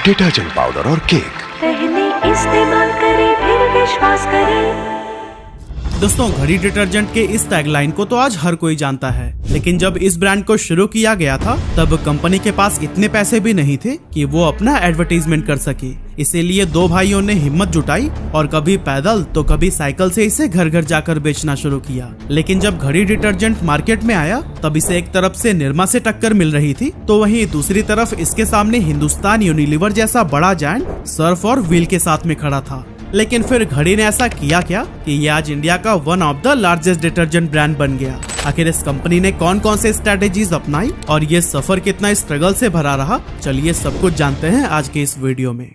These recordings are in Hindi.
डिटर्जेंट पाउडर और केक। पहले इस्तेमाल करें फिर विश्वास करें। दोस्तों, घड़ी डिटर्जेंट के इस टैगलाइन को तो आज हर कोई जानता है, लेकिन जब इस ब्रांड को शुरू किया गया था तब कंपनी के पास इतने पैसे भी नहीं थे कि वो अपना एडवर्टीजमेंट कर सके। इसीलिए दो भाइयों ने हिम्मत जुटाई और कभी पैदल तो कभी साइकिल से इसे घर घर जाकर बेचना शुरू किया। लेकिन जब घड़ी डिटर्जेंट मार्केट में आया तब इसे एक तरफ से निरमा से टक्कर मिल रही थी, तो वहीं दूसरी तरफ इसके सामने हिंदुस्तान यूनिलीवर जैसा बड़ा जायंट सर्फ और व्हील के साथ में खड़ा था। लेकिन फिर घड़ी ने ऐसा किया क्या कि ये आज इंडिया का one of the largest detergent brand बन गया। आखिर इस कंपनी ने कौन कौन से स्ट्रेटेजीज अपनाई और ये सफर कितना स्ट्रगल से भरा रहा, चलिए सब कुछ जानते हैं आज के इस वीडियो में।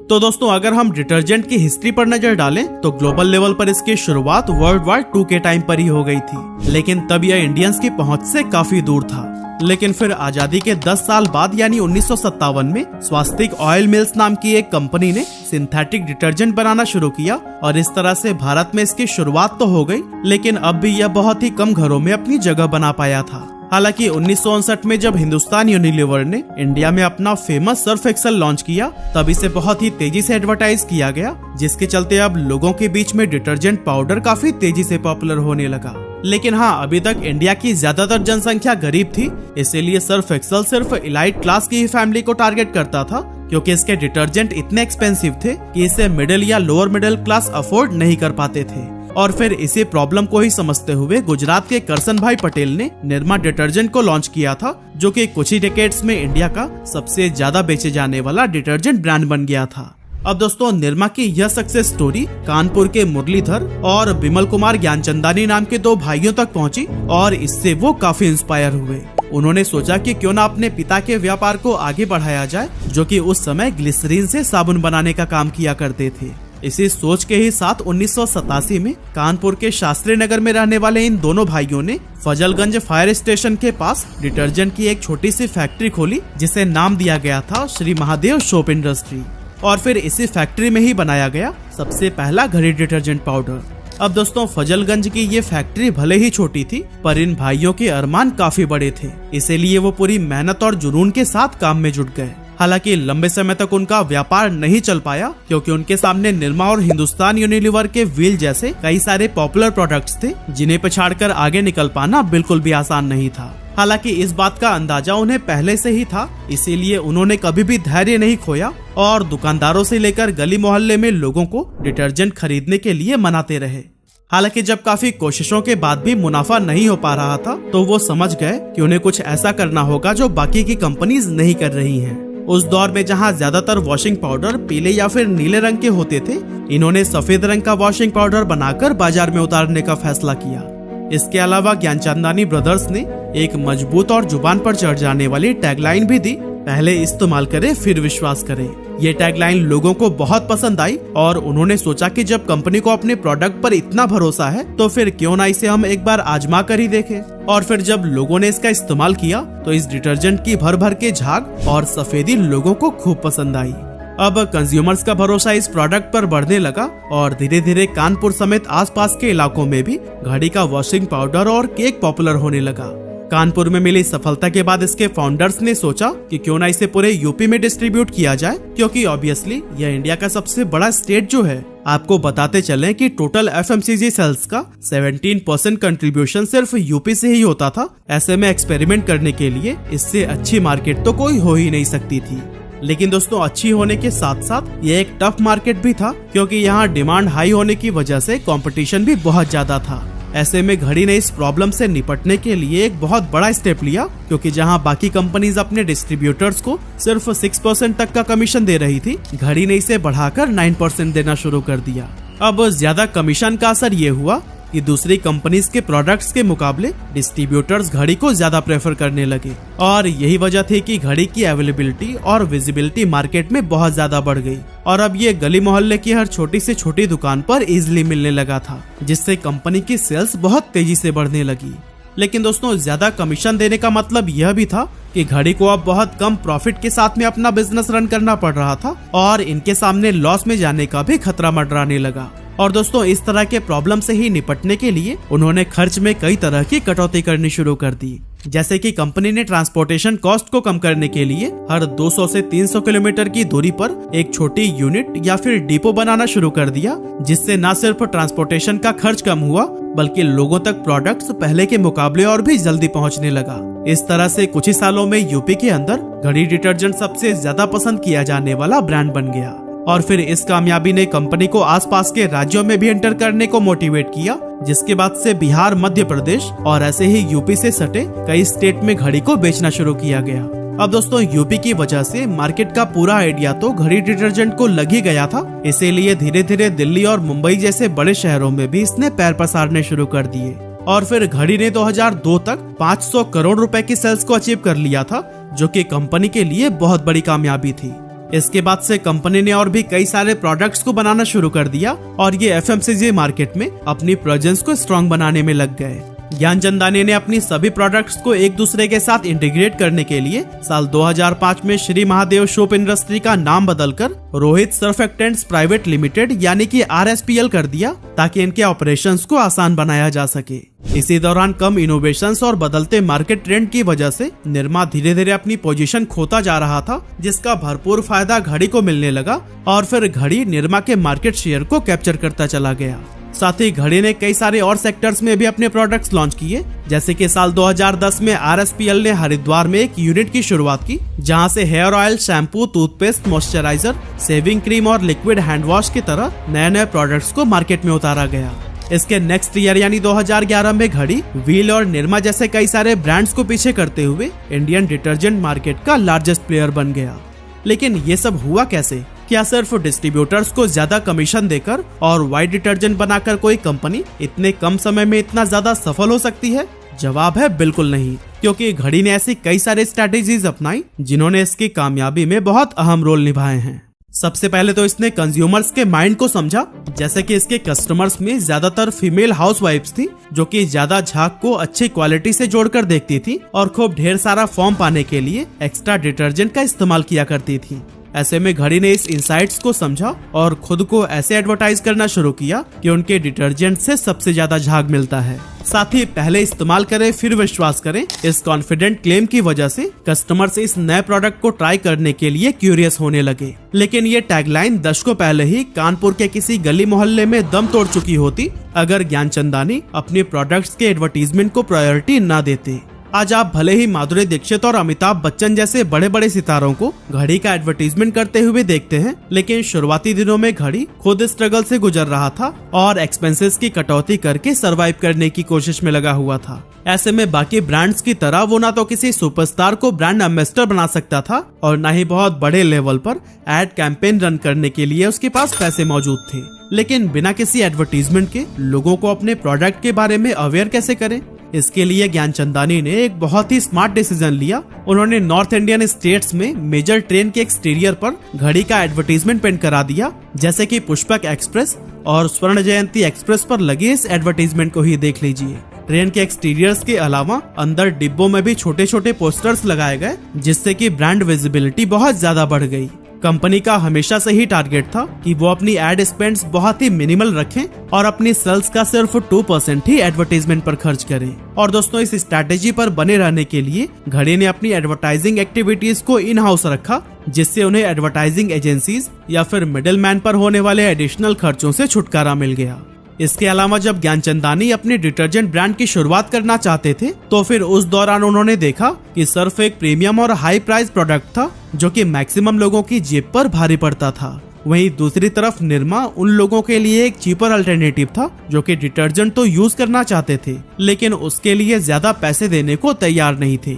तो दोस्तों, अगर हम डिटर्जेंट की हिस्ट्री पर नजर डालें तो ग्लोबल लेवल पर इसकी शुरुआत वर्ल्ड वॉर 2 के टाइम पर ही हो गई थी, लेकिन तब यह इंडियंस की पहुंच से काफी दूर था। लेकिन फिर आजादी के 10 साल बाद यानी 1957 में स्वास्तिक ऑयल मिल्स नाम की एक कंपनी ने सिंथेटिक डिटर्जेंट बनाना शुरू किया और इस तरह से भारत में इसकी शुरुआत तो हो गई, लेकिन अब भी यह बहुत ही कम घरों में अपनी जगह बना पाया था। हालांकि 1959 में जब हिंदुस्तान यूनिलीवर ने इंडिया में अपना फेमस सर्फ एक्सेल लॉन्च किया तब इसे बहुत ही तेजी से एडवर्टाइज किया गया, जिसके चलते अब लोगों के बीच में डिटर्जेंट पाउडर काफी तेजी से पॉपुलर होने लगा। लेकिन हाँ, अभी तक इंडिया की ज्यादातर जनसंख्या गरीब थी, इसीलिए सर्फ एक्सेल सिर्फ इलाइट क्लास की ही फैमिली को टारगेट करता था, क्योंकि इसके डिटर्जेंट इतने एक्सपेंसिव थे कि इसे मिडिल या लोअर मिडिल क्लास अफोर्ड नहीं कर पाते थे। और फिर इसी प्रॉब्लम को ही समझते हुए गुजरात के करसन भाई पटेल ने निरमा डिटर्जेंट को लॉन्च किया था, जो कि कुछ ही डिकेड्स में इंडिया का सबसे ज्यादा बेचे जाने वाला डिटर्जेंट ब्रांड बन गया था। अब दोस्तों, निरमा की यह सक्सेस स्टोरी कानपुर के मुरलीधर और बिमल कुमार ज्ञानचंदानी नाम के दो भाइयों तक पहुंची और इससे वो काफी इंस्पायर हुए। उन्होंने सोचा कि क्यों ना अपने पिता के व्यापार को आगे बढ़ाया जाए, जो कि उस समय ग्लिसरीन से साबुन बनाने का काम किया करते थे। इसी सोच के ही साथ 1987 में कानपुर के शास्त्री नगर में रहने वाले इन दोनों भाइयों ने फजलगंज फायर स्टेशन के पास डिटर्जेंट की एक छोटी सी फैक्ट्री खोली, जिसे नाम दिया गया था श्री महादेव सोप इंडस्ट्री। और फिर इसी फैक्ट्री में ही बनाया गया सबसे पहला घड़ी डिटर्जेंट पाउडर। अब दोस्तों, फजलगंज की ये फैक्ट्री भले ही छोटी थी, पर इन भाइयों के अरमान काफी बड़े थे, इसीलिए वो पूरी मेहनत और जुनून के साथ काम में जुट गए। हालांकि लंबे समय तक उनका व्यापार नहीं चल पाया, क्योंकि उनके सामने निरमा और हिंदुस्तान यूनिलीवर के व्हील जैसे कई सारे पॉपुलर प्रोडक्ट्स थे, जिन्हें पछाड़कर आगे निकल पाना बिल्कुल भी आसान नहीं था। हालांकि इस बात का अंदाजा उन्हें पहले से ही था, इसीलिए उन्होंने कभी भी धैर्य नहीं खोया और दुकानदारों से लेकर गली मोहल्ले में लोगों को डिटर्जेंट खरीदने के लिए मनाते रहे। हालांकि जब काफी कोशिशों के बाद भी मुनाफा नहीं हो पा रहा था, तो वो समझ गए कि उन्हें कुछ ऐसा करना होगा जो बाकी की कंपनीज नहीं कर रही हैं। उस दौर में जहां ज्यादातर वॉशिंग पाउडर पीले या फिर नीले रंग के होते थे, इन्होंने सफेद रंग का वॉशिंग पाउडर बनाकर बाजार में उतारने का फैसला किया। इसके अलावा ज्ञानचंदानी ब्रदर्स ने एक मजबूत और जुबान पर चढ़ जाने वाली टैगलाइन भी दी, पहले इस्तेमाल करें फिर विश्वास करें। ये टैगलाइन लोगों को बहुत पसंद आई और उन्होंने सोचा कि जब कंपनी को अपने प्रोडक्ट पर इतना भरोसा है तो फिर क्यों ना इसे हम एक बार आजमा कर ही देखें। और फिर जब लोगों ने इसका इस्तेमाल किया तो इस डिटर्जेंट की भर भर के झाग और सफेदी लोगों को खूब पसंद आई। अब कंज्यूमर्स का भरोसा इस प्रोडक्ट पर बढ़ने लगा और धीरे धीरे कानपुर समेत आसपास के इलाकों में भी घड़ी का वॉशिंग पाउडर और केक पॉपुलर होने लगा। कानपुर में मिली सफलता के बाद इसके फाउंडर्स ने सोचा कि क्यों ना इसे पूरे यूपी में डिस्ट्रीब्यूट किया जाए, क्योंकि ऑब्वियसली यह इंडिया का सबसे बड़ा स्टेट जो है। आपको बताते चलें कि टोटल एफएमसीजी सेल्स का 17% कंट्रीब्यूशन सिर्फ यूपी से ही होता था। ऐसे में एक्सपेरिमेंट करने के लिए इससे अच्छी मार्केट तो कोई हो ही नहीं सकती थी। लेकिन दोस्तों, अच्छी होने के साथ साथ ये एक टफ मार्केट भी था, क्योंकि यहाँ डिमांड हाई होने की वजह से कंपटीशन भी बहुत ज्यादा था। ऐसे में घड़ी ने इस प्रॉब्लम से निपटने के लिए एक बहुत बड़ा स्टेप लिया, क्योंकि जहां बाकी कंपनीज अपने डिस्ट्रीब्यूटर्स को सिर्फ 6% तक का कमीशन दे रही थी, घड़ी ने इसे बढ़ाकर 9% देना शुरू कर दिया। अब ज्यादा कमीशन का असर ये हुआ कि दूसरी कंपनीज के प्रोडक्ट्स के मुकाबले डिस्ट्रीब्यूटर्स घड़ी को ज्यादा प्रेफर करने लगे, और यही वजह थी कि घड़ी की अवेलेबिलिटी और विजिबिलिटी मार्केट में बहुत ज्यादा बढ़ गई और अब ये गली मोहल्ले की हर छोटी से छोटी दुकान पर इजीली मिलने लगा था, जिससे कंपनी की सेल्स बहुत तेजी से बढ़ने लगी। लेकिन दोस्तों, ज्यादा कमीशन देने का मतलब यह भी था कि घड़ी को अब बहुत कम प्रॉफिट के साथ में अपना बिजनेस रन करना पड़ रहा था और इनके सामने लॉस में जाने का भी खतरा मंडराने लगा। और दोस्तों, इस तरह के प्रॉब्लम से ही निपटने के लिए उन्होंने खर्च में कई तरह की कटौती करनी शुरू कर दी। जैसे कि कंपनी ने ट्रांसपोर्टेशन कॉस्ट को कम करने के लिए हर 200 से 300 किलोमीटर की दूरी पर एक छोटी यूनिट या फिर डिपो बनाना शुरू कर दिया, जिससे न सिर्फ ट्रांसपोर्टेशन का खर्च कम हुआ बल्कि लोगों तक प्रोडक्ट्स पहले के मुकाबले और भी जल्दी पहुंचने लगा। इस तरह से कुछ ही सालों में यूपी के अंदर घड़ी डिटर्जेंट सबसे ज्यादा पसंद किया जाने वाला ब्रांड बन गया। और फिर इस कामयाबी ने कंपनी को आसपास के राज्यों में भी एंटर करने को मोटिवेट किया, जिसके बाद से बिहार, मध्य प्रदेश और ऐसे ही यूपी से सटे कई स्टेट में घड़ी को बेचना शुरू किया गया। अब दोस्तों, यूपी की वजह से मार्केट का पूरा आइडिया तो घड़ी डिटर्जेंट को लग ही गया था, इसीलिए धीरे धीरे दिल्ली और मुंबई जैसे बड़े शहरों में भी इसने पैर पसारने शुरू कर दिए। और फिर घड़ी ने 2002 तक 500 करोड़ रुपए की सेल्स को अचीव कर लिया था, जो कि कंपनी के लिए बहुत बड़ी कामयाबी थी। इसके बाद से कंपनी ने और भी कई सारे प्रोडक्ट्स को बनाना शुरू कर दिया और ये एफएमसीजी मार्केट में अपनी प्रेजेंस को स्ट्रॉन्ग बनाने में लग गए। ज्ञानचंदानी ने अपनी सभी प्रोडक्ट्स को एक दूसरे के साथ इंटीग्रेट करने के लिए साल 2005 में श्री महादेव सोप इंडस्ट्री का नाम बदलकर रोहित सर्फेक्टेंट्स प्राइवेट लिमिटेड यानी कि RSPL कर दिया, ताकि इनके ऑपरेशंस को आसान बनाया जा सके। इसी दौरान कम इनोवेशंस और बदलते मार्केट ट्रेंड की वजह से निरमा धीरे धीरे अपनी पोजीशन खोता जा रहा था, जिसका भरपूर फायदा घड़ी को मिलने लगा और फिर घड़ी निरमा के मार्केट शेयर को कैप्चर करता चला गया। साथ ही घड़ी ने कई सारे और सेक्टर्स में भी अपने प्रोडक्ट्स लॉन्च किए, जैसे कि साल 2010 में RSPL ने हरिद्वार में एक यूनिट की शुरुआत की, जहां से hair oil, shampoo, toothpaste, moisturiser, shaving cream और लिक्विड हैंड वॉश की तरह नए नए प्रोडक्ट्स को मार्केट में उतारा गया। इसके नेक्स्ट ईयर यानी 2011 में घड़ी, व्हील और निरमा जैसे कई सारे ब्रांड्स को पीछे करते हुए इंडियन डिटर्जेंट मार्केट का लार्जेस्ट प्लेयर बन गया। लेकिन ये सब हुआ कैसे? क्या सिर्फ डिस्ट्रीब्यूटर्स को ज्यादा कमीशन देकर और व्हाइट डिटर्जेंट बनाकर कोई कंपनी इतने कम समय में इतना ज्यादा सफल हो सकती है? जवाब है बिल्कुल नहीं, क्योंकि घड़ी ने ऐसी कई सारे स्ट्रैटेजीज अपनाई जिन्होंने इसकी कामयाबी में बहुत अहम रोल निभाए हैं। सबसे पहले तो इसने कंज्यूमर्स के माइंड को समझा, जैसे कि इसके कस्टमर्स में ज्यादातर फीमेल हाउसवाइफ्स थी, जो कि ज्यादा झाग को अच्छी क्वालिटी से जोड़कर देखती थी और खूब ढेर सारा फॉर्म पाने के लिए एक्स्ट्रा डिटर्जेंट का इस्तेमाल किया करती थी। ऐसे में घड़ी ने इस इंसाइट्स को समझा और खुद को ऐसे एडवर्टाइज करना शुरू किया कि उनके डिटर्जेंट से सबसे ज्यादा झाग मिलता है। साथ ही पहले इस्तेमाल करें फिर विश्वास करें, इस कॉन्फिडेंट क्लेम की वजह से कस्टमर्स इस नए प्रोडक्ट को ट्राई करने के लिए क्यूरियस होने लगे। लेकिन ये टैगलाइन दशकों पहले ही कानपुर के किसी गली मोहल्ले में दम तोड़ चुकी होती, अगर ज्ञानचंदानी अपने प्रोडक्ट्स के एडवर्टीजमेंट को प्रायोरिटी न देते। आज आप भले ही माधुरी दीक्षित और अमिताभ बच्चन जैसे बड़े बड़े सितारों को घड़ी का एडवर्टीजमेंट करते हुए देखते हैं, लेकिन शुरुआती दिनों में घड़ी खुद स्ट्रगल से गुजर रहा था और एक्सपेंसेस की कटौती करके सरवाइव करने की कोशिश में लगा हुआ था। ऐसे में बाकी ब्रांड्स की तरह वो ना तो किसी सुपरस्टार को ब्रांड एम्बेसडर बना सकता था और ना ही बहुत बड़े लेवल पर एड कैंपेन रन करने के लिए उसके पास पैसे मौजूद थे। लेकिन बिना किसी एडवर्टीजमेंट के लोगों को अपने प्रोडक्ट के बारे में अवेयर कैसे करें? इसके लिए ज्ञानचंदानी ने एक बहुत ही स्मार्ट डिसीजन लिया। उन्होंने नॉर्थ इंडियन स्टेट्स में मेजर ट्रेन के एक्सटीरियर पर घड़ी का एडवर्टीजमेंट पेंट करा दिया, जैसे कि पुष्पक एक्सप्रेस और स्वर्ण जयंती एक्सप्रेस पर लगे इस एडवर्टीजमेंट को ही देख लीजिए। ट्रेन के एक्सटीरियर्स के अलावा अंदर डिब्बों में भी छोटे छोटे पोस्टर्स लगाए गए, जिससे कि ब्रांड विजिबिलिटी बहुत ज्यादा बढ़ गई। कंपनी का हमेशा से ही टारगेट था कि वो अपनी एड स्पेंड्स बहुत ही मिनिमल रखें और अपनी सेल्स का सिर्फ 2% ही एडवर्टाइजमेंट पर खर्च करें। और दोस्तों, इस स्ट्रैटेजी पर बने रहने के लिए घड़ी ने अपनी एडवर्टाइजिंग एक्टिविटीज को इन हाउस रखा, जिससे उन्हें एडवर्टाइजिंग एजेंसीज या फिर मिडिलमैन पर होने वाले एडिशनल खर्चों से छुटकारा मिल गया। इसके अलावा जब ज्ञानचंदानी अपने डिटर्जेंट ब्रांड की शुरुआत करना चाहते थे, तो फिर उस दौरान उन्होंने देखा कि सर्फ एक प्रीमियम और हाई प्राइस प्रोडक्ट था, जो कि मैक्सिमम लोगों की जेब पर भारी पड़ता था। वहीं दूसरी तरफ निरमा उन लोगों के लिए एक चीपर अल्टरनेटिव था, जो कि डिटर्जेंट तो यूज करना चाहते थे, लेकिन उसके लिए ज्यादा पैसे देने को तैयार नहीं थे।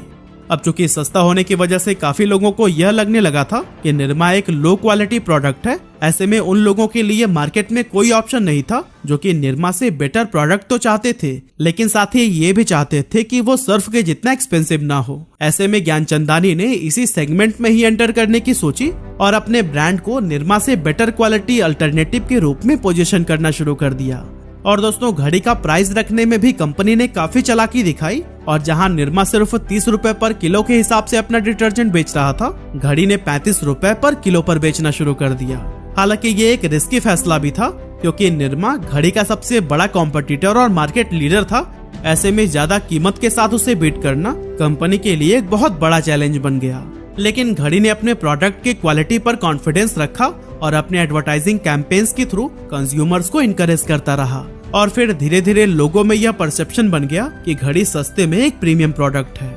अब चूंकि सस्ता होने की वजह से काफी लोगों को यह लगने लगा था कि निरमा एक लो क्वालिटी प्रोडक्ट है। ऐसे में उन लोगों के लिए मार्केट में कोई ऑप्शन नहीं था जो कि निरमा से बेटर प्रोडक्ट तो चाहते थे, लेकिन साथ ही ये भी चाहते थे कि वो सर्फ के जितना एक्सपेंसिव ना हो। ऐसे में ज्ञानचंदानी ने इसी सेगमेंट में ही एंटर करने की सोची और अपने ब्रांड को निरमा से बेटर क्वालिटी अल्टरनेटिव के रूप में पोजीशन करना शुरू कर दिया। और दोस्तों, घड़ी का प्राइस रखने में भी कंपनी ने काफी चालाकी दिखाई और जहां निरमा सिर्फ 30 रुपए पर किलो के हिसाब से अपना डिटर्जेंट बेच रहा था, घड़ी ने 35 रुपए पर किलो पर बेचना शुरू कर दिया। हालांकि ये एक रिस्की फैसला भी था, क्योंकि निरमा घड़ी का सबसे बड़ा कॉम्पिटिटर और मार्केट लीडर था, ऐसे में ज्यादा कीमत के साथ उसे बीट करना कंपनी के लिए एक बहुत बड़ा चैलेंज बन गया। लेकिन घड़ी ने अपने प्रोडक्ट की क्वालिटी पर कॉन्फिडेंस रखा और अपने एडवर्टाइजिंग कैंपेन्स के थ्रू कंज्यूमर्स को इनकरेज करता रहा। और फिर धीरे धीरे लोगों में यह परसेप्शन बन गया कि घड़ी सस्ते में एक प्रीमियम प्रोडक्ट है।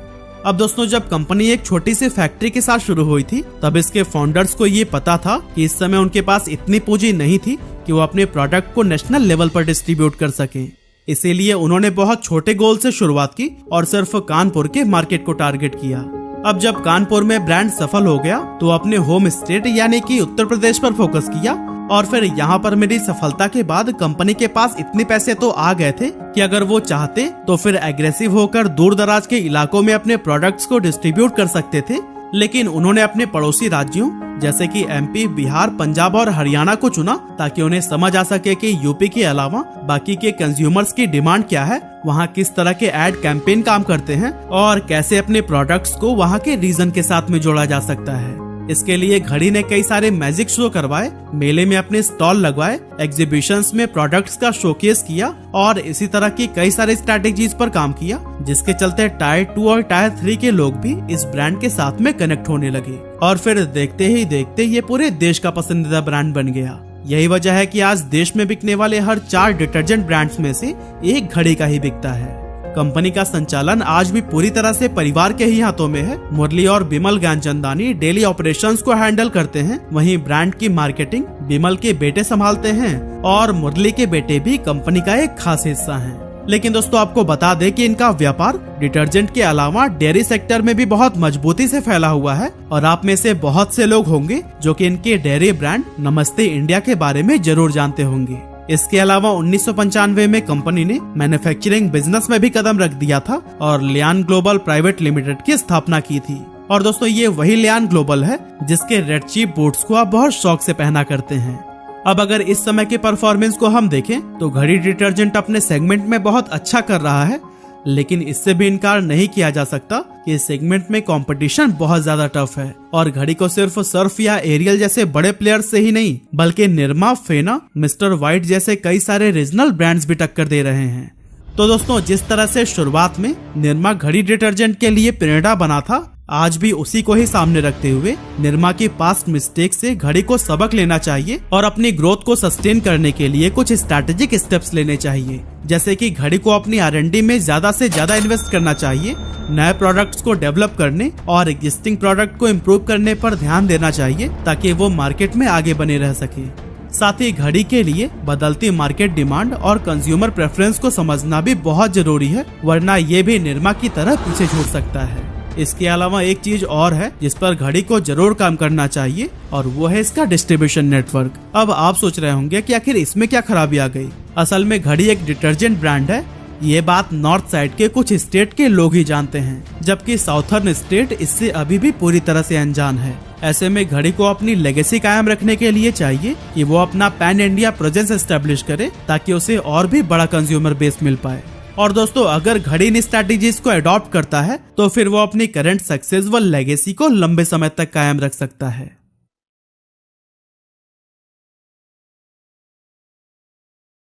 अब दोस्तों, जब कंपनी एक छोटी सी फैक्ट्री के साथ शुरू हुई थी, तब इसके फाउंडर्स को ये पता था कि इस समय उनके पास इतनी पूंजी नहीं थी कि वो अपने प्रोडक्ट को नेशनल लेवल पर डिस्ट्रीब्यूट कर सकें। इसीलिए उन्होंने बहुत छोटे गोल से शुरुआत की और सिर्फ कानपुर के मार्केट को टारगेट किया। अब जब कानपुर में ब्रांड सफल हो गया तो अपने होम स्टेट यानी कि उत्तर प्रदेश पर फोकस किया। और फिर यहाँ पर मेरी सफलता के बाद कंपनी के पास इतने पैसे तो आ गए थे कि अगर वो चाहते तो फिर एग्रेसिव होकर दूर दराज के इलाकों में अपने प्रोडक्ट्स को डिस्ट्रीब्यूट कर सकते थे। लेकिन उन्होंने अपने पड़ोसी राज्यों जैसे कि एमपी, बिहार, पंजाब और हरियाणा को चुना ताकि उन्हें समझ आ सके कि यूपी के अलावा बाकी के कंज्यूमर्स की डिमांड क्या है, वहाँ किस तरह के एड कैंपेन काम करते हैं और कैसे अपने प्रोडक्ट्स को वहाँ के रीजन के साथ में जोड़ा जा सकता है। इसके लिए घड़ी ने कई सारे मैजिक शो करवाए, मेले में अपने स्टॉल लगवाए, एग्जीबिशंस में प्रोडक्ट्स का शोकेस किया और इसी तरह की कई सारे स्ट्रैटेजीज पर काम किया, जिसके चलते टायर 2 और टायर 3 के लोग भी इस ब्रांड के साथ में कनेक्ट होने लगे। और फिर देखते ही देखते ये पूरे देश का पसंदीदा ब्रांड बन गया। यही वजह है कि आज देश में बिकने वाले हर 4 डिटर्जेंट ब्रांड्स में से एक घड़ी का ही बिकता है। कंपनी का संचालन आज भी पूरी तरह से परिवार के ही हाथों में है। मुरली और बिमल ज्ञानचंदानी डेली ऑपरेशंस को हैंडल करते हैं, वहीं ब्रांड की मार्केटिंग बिमल के बेटे संभालते हैं और मुरली के बेटे भी कंपनी का एक खास हिस्सा हैं। लेकिन दोस्तों, आपको बता दें कि इनका व्यापार डिटर्जेंट के अलावा डेयरी सेक्टर में भी बहुत मजबूती से फैला हुआ है और आप में से बहुत से लोग होंगे जो कि इनके डेयरी ब्रांड नमस्ते इंडिया के बारे में जरूर जानते होंगे। इसके अलावा 1995 में कंपनी ने मैन्युफैक्चरिंग बिजनेस में भी कदम रख दिया था और लियान ग्लोबल प्राइवेट लिमिटेड की स्थापना की थी। और दोस्तों, ये वही लियान ग्लोबल है जिसके रेड चीफ बूट्स को आप बहुत शौक से पहना करते हैं। अब अगर इस समय के परफॉर्मेंस को हम देखें तो घड़ी डिटर्जेंट अपने सेगमेंट में बहुत अच्छा कर रहा है, लेकिन इससे भी इनकार नहीं किया जा सकता कि इस सेगमेंट में कंपटीशन बहुत ज्यादा टफ है और घड़ी को सिर्फ सर्फ या एरियल जैसे बड़े प्लेयर्स से ही नहीं बल्कि निरमा, फेना, मिस्टर वाइट जैसे कई सारे रीजनल ब्रांड्स भी टक्कर दे रहे हैं। तो दोस्तों, जिस तरह से शुरुआत में निरमा घड़ी डिटर्जेंट के लिए प्रेरणा बना था, आज भी उसी को ही सामने रखते हुए निरमा की पास्ट मिस्टेक से घड़ी को सबक लेना चाहिए और अपनी ग्रोथ को सस्टेन करने के लिए कुछ स्ट्रैटेजिक स्टेप्स लेने चाहिए। जैसे कि घड़ी को अपनी R&D में ज्यादा से ज्यादा इन्वेस्ट करना चाहिए, नए प्रोडक्ट्स को डेवलप करने और एग्जिस्टिंग प्रोडक्ट को इम्प्रूव करने पर ध्यान देना चाहिए ताकि वो मार्केट में आगे बने रह सके। साथ ही घड़ी के लिए बदलती मार्केट डिमांड और कंज्यूमर प्रेफरेंस को समझना भी बहुत जरूरी है, वरना ये भी निरमा की तरह पीछे छूट सकता है। इसके अलावा एक चीज और है जिस पर घड़ी को जरूर काम करना चाहिए और वो है इसका डिस्ट्रीब्यूशन नेटवर्क। अब आप सोच रहे होंगे कि आखिर इसमें क्या खराबी आ गई। असल में घड़ी एक डिटर्जेंट ब्रांड है, ये बात नॉर्थ साइड के कुछ स्टेट के लोग ही जानते हैं, जबकि साउथर्न स्टेट इससे अभी भी पूरी तरह से अनजान है। ऐसे में घड़ी को अपनी लेगेसी कायम रखने के लिए चाहिए कि वो अपना पैन इंडिया प्रेजेंस एस्टेब्लिश करे ताकि उसे और भी बड़ा कंज्यूमर बेस मिल पाए। और दोस्तों, अगर घड़ी इन स्ट्रैटेजीज को अडॉप्ट करता है तो फिर वो अपनी करंट सक्सेस व लेगेसी को लंबे समय तक कायम रख सकता है।